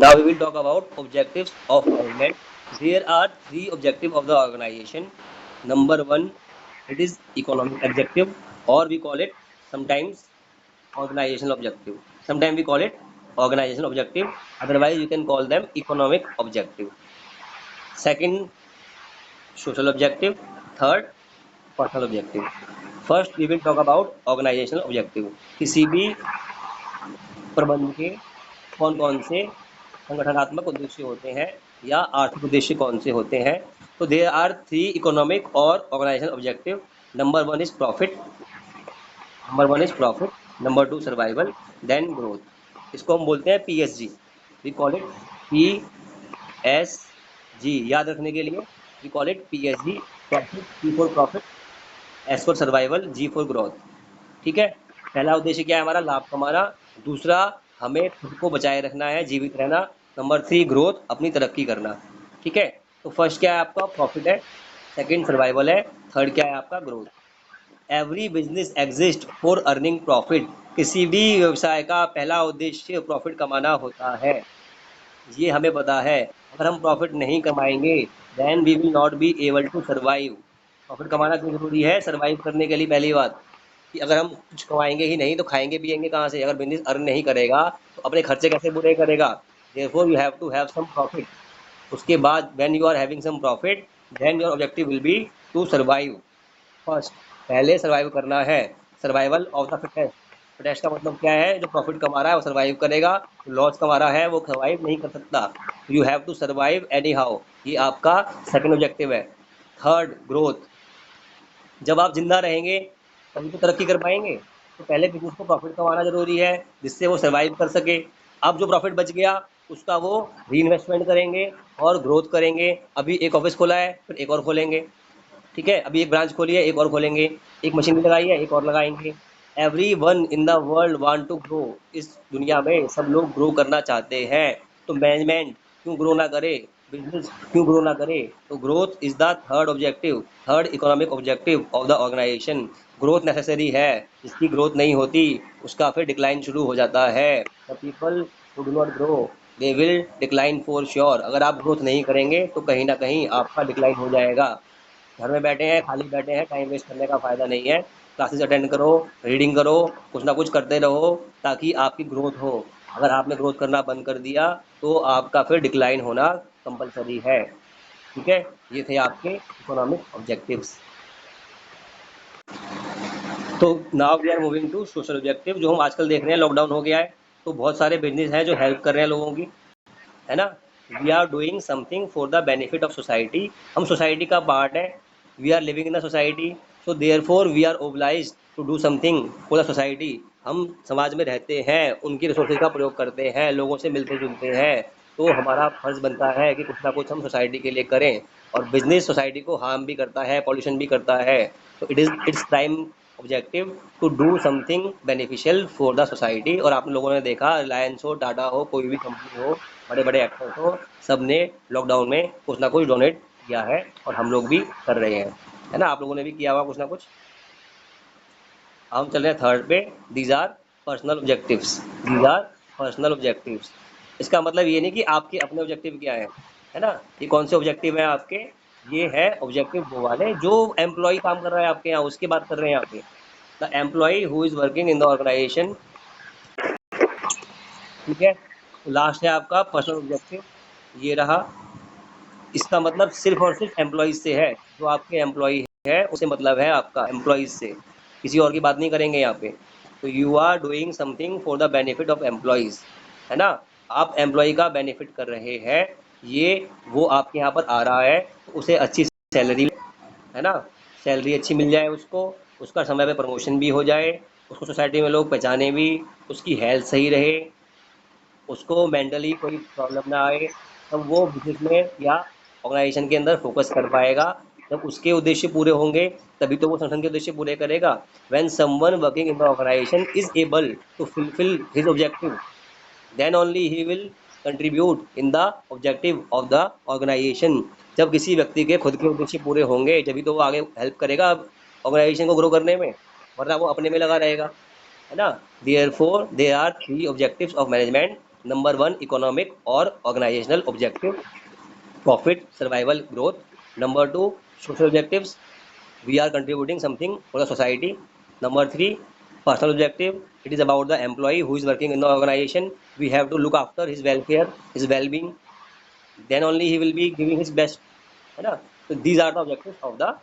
Now we will talk about objectives of management. There are three objectives of the organization. Number one, it is economic objective, or we call it sometimes organizational objective. Sometimes we call it organizational objective. Otherwise, you can call them economic objective. Second, social objective. Third, personal objective. First, we will talk about organizational objective. किसी भी प्रबंध के कौन कौन से संगठनात्मक उद्देश्य होते हैं या आर्थिक उद्देश्य कौन से होते हैं। तो देयर आर थ्री इकोनॉमिक और organisation objective. Number one is profit, number two survival, then growth. इसको हम बोलते हैं PSG. We call it PSG. याद रखने के लिए we call it PSG. Profit, P for profit, S for survival, G for growth. ठीक है। पहला उद्देश्य क्या है हमारा? लाभ कमाना। दूसरा, हमें खुद को बचाए रखना है, जीवित रहना। नंबर थ्री, ग्रोथ, अपनी तरक्की करना। ठीक है। तो फर्स्ट क्या है आपका? प्रॉफिट है। सेकंड सर्वाइवल है। थर्ड क्या है आपका? Growth. Every business exist for earning profit. किसी भी व्यवसाय का पहला उद्देश्य प्रॉफिट कमाना होता है, ये हमें पता है। अगर हम प्रॉफिट नहीं कमाएंगे then we will not be able to survive. Profit कमाना क्यों जरूरी है? सर्वाइव करने के लिए। पहली बात कि अगर हम कुछ कमाएंगे ही नहीं तो खाएंगे पिएंगे कहाँ से? अगर बिजनेस अर्न नहीं करेगा तो अपने खर्चे कैसे पूरे करेगा? Therefore you have to have some profit. उसके बाद when you are having some profit then your objective will be to survive. First, पहले सर्वाइव करना है। Survival of the fittest. Fittest का मतलब क्या है? जो प्रॉफिट कमा रहा है वो सर्वाइव करेगा, लॉस कमा रहा है वो सर्वाइव नहीं कर सकता। You have to survive anyhow. ये आपका सेकंड ऑब्जेक्टिव है। Third, growth. जब आप जिंदा रहेंगे तभी तो तरक्की कर पाएंगे। तो पहले बिजनेस को प्रॉफिट कमाना जरूरी है जिससे वो सर्वाइव कर सके। अब जो प्रॉफिट बच गया उसका वो री इन्वेस्टमेंट करेंगे और ग्रोथ करेंगे। अभी एक ऑफिस खोला है, फिर एक और खोलेंगे। ठीक है। अभी एक ब्रांच खोली है, एक और खोलेंगे। एक मशीन लगाई है, एक और लगाएंगे। Every one in the world want to grow. इस दुनिया में सब लोग ग्रो करना चाहते हैं। तो मैनेजमेंट क्यों ग्रो ना करे? बिजनेस क्यों ग्रो ना करे? तो growth is the third objective, third economic objective of the organisation. Growth necessary है। जिसकी ग्रोथ नहीं होती उसका फिर डिक्लाइन शुरू हो जाता है। The people who do not grow they will decline for sure. अगर आप ग्रोथ नहीं करेंगे तो कहीं ना कहीं आपका डिक्लाइन हो जाएगा। घर में बैठे हैं, खाली बैठे हैं, टाइम वेस्ट करने का फायदा नहीं है। क्लासेस अटेंड करो, रीडिंग करो, कुछ ना कुछ करते रहो ताकि आपकी ग्रोथ हो। अगर आपने ग्रोथ करना बंद कर दिया तो आपका फिर डिक्लाइन होना कंपलसरी है। ठीक है। ये थे आपके इकोनॉमिक ऑब्जेक्टिव्स। तो now we are moving to social objective, जो हम आजकल देख रहे हैं। लॉकडाउन हो गया है तो बहुत सारे बिजनेस हैं जो हेल्प कर रहे हैं लोगों की, है ना। We are doing something for the benefit of society. हम सोसाइटी का पार्ट है। We are living in the society, so therefore we are oblige to do something for the society. हम समाज में रहते हैं, उनकी रिसोर्सेज का प्रयोग करते हैं, लोगों से मिलते जुलते हैं। तो हमारा फर्ज बनता है कि कुछ ना कुछ हम सोसाइटी के लिए करें। और बिजनेस सोसाइटी को हार्म भी करता है, पॉल्यूशन भी करता है। तो it's prime objective to do something beneficial for the society. और आप लोगों ने देखा, रिलायंस हो, टाटा हो, कोई भी कंपनी हो, बड़े बड़े एक्टर्स हो, सब ने लॉकडाउन में कुछ ना कुछ डोनेट किया है और हम लोग भी कर रहे हैं, है ना। आप लोगों ने भी किया हुआ कुछ ना कुछ। हम चल रहे हैं थर्ड पे। These are personal objectives. These are personal objectives. इसका मतलब ये नहीं कि आपके अपने ऑब्जेक्टिव क्या है ना। ये कौन से ऑब्जेक्टिव है आपके? ये है ऑब्जेक्टिव वो वाले जो एम्प्लॉय काम कर रहा है आपके यहाँ, उसकी बात कर रहे हैं यहाँ पे। The employee who is working in the organisation. ठीक है। तो लास्ट है आपका पर्सनल ऑब्जेक्टिव, ये रहा। इसका मतलब सिर्फ और सिर्फ एम्प्लॉइज से है। जो आपके एम्प्लॉय है उससे मतलब है आपका, एम्प्लॉइज से। किसी और की बात नहीं करेंगे यहाँ पे। तो you are doing something for the benefit of employees, है ना। आप एम्प्लॉय का बेनिफिट कर रहे हैं। ये वो आपके यहाँ पर आ रहा है तो उसे अच्छी सैलरी, है ना, सैलरी अच्छी मिल जाए उसको, उसका समय पे प्रमोशन भी हो जाए, उसको सोसाइटी में लोग पहचाने भी, उसकी हेल्थ सही रहे, उसको मेंटली कोई प्रॉब्लम ना आए। तब वो बिजनेस में या ऑर्गेनाइजेशन के अंदर फोकस कर पाएगा। जब उसके उद्देश्य पूरे होंगे तभी तो वो संगठन के उद्देश्य पूरे करेगा। When someone working in the organisation is able to fulfil his objective then only he will contribute in the objective of the organisation. जब किसी व्यक्ति के खुद के उद्देश्य पूरे होंगे तभी तो वो आगे हेल्प करेगा ऑर्गेनाइजेशन को ग्रो करने में, वरना वो अपने में लगा रहेगा, है ना। Therefore there are three objectives of management. Number 1 economic और organisational objective, profit, survival, growth. Number 2 social objectives, we are contributing something for the society. Number 3 personal objective, it is about the employee who is working in the organization, we have to look after his welfare, his well-being, then only he will be giving his best, है ना? So these are the objectives of the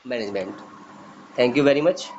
management. Thank you very much.